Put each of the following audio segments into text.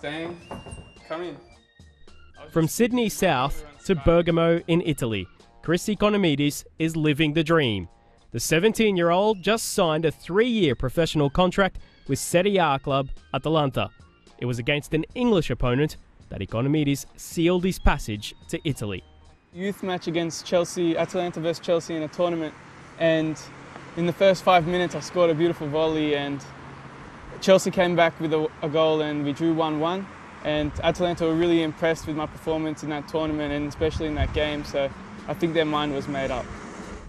staying. Come in. From Sydney south to Bergamo in Italy, Chris Ikonomidis is living the dream. The 17-year-old just signed a 3-year professional contract with Serie A club Atalanta. It was against an English opponent that Ikonomidis sealed his passage to Italy. Youth match against Chelsea, Atalanta versus Chelsea in a tournament, and in the first 5 minutes I scored a beautiful volley and Chelsea came back with a goal and we drew 1-1. And Atalanta were really impressed with my performance in that tournament and especially in that game, so I think their mind was made up.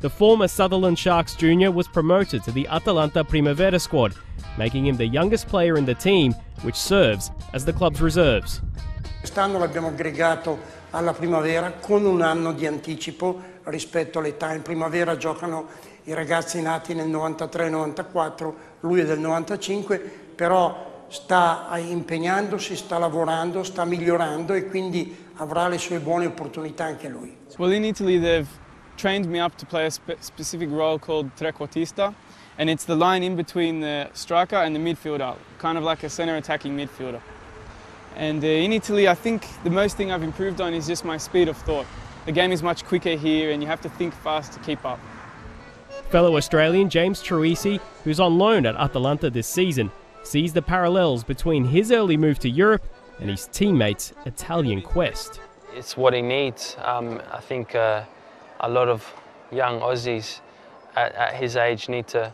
The former Sutherland Sharks junior was promoted to the Atalanta Primavera squad, making him the youngest player in the team, which serves as the club's reserves. Quest'anno l'abbiamo aggregato alla Primavera con un anno di anticipo rispetto all'età. In Primavera giocano i ragazzi nati nel 93-94, lui è del 95, però sta impegnandosi, sta lavorando, sta migliorando e quindi avrà le sue buone opportunità anche lui. Well, in Italy they've trained me up to play a specific role called trequartista, and it's the line in between the striker and the midfielder, kind of like a centre attacking midfielder. And in Italy, I think the most thing I've improved on is just my speed of thought. The game is much quicker here and you have to think fast to keep up. Fellow Australian James Truisi, who's on loan at Atalanta this season, sees the parallels between his early move to Europe and his teammates' Italian quest. It's what he needs. I think a lot of young Aussies at his age need to,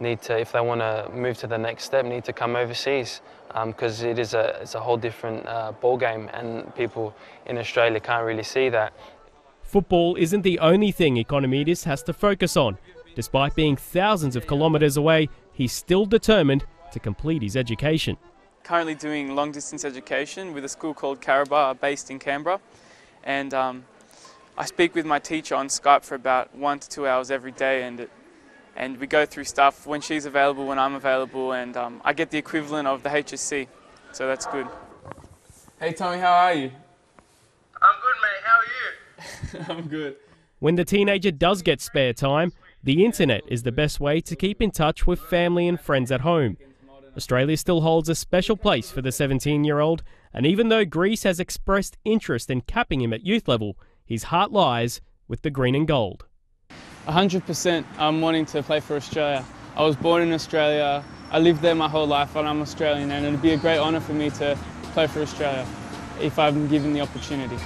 if they want to move to the next step, need to come overseas because it's a whole different ball game, and people in Australia can't really see that. Football isn't the only thing Ikonomidis has to focus on. Despite being thousands of kilometres away, he's still determined to complete his education. Currently doing long distance education with a school called Caraba based in Canberra, and I speak with my teacher on Skype for about 1 to 2 hours every day, and we go through stuff when she's available, when I'm available, and I get the equivalent of the HSC, so that's good. Hey Tommy, how are you? I'm good, mate. How are you? I'm good. When the teenager does get spare time, the internet is the best way to keep in touch with family and friends at home. Australia still holds a special place for the 17-year-old, and even though Greece has expressed interest in capping him at youth level, his heart lies with the green and gold. 100% I'm wanting to play for Australia. I was born in Australia, I lived there my whole life, and I'm Australian, and it'd be a great honour for me to play for Australia if I'm given the opportunity.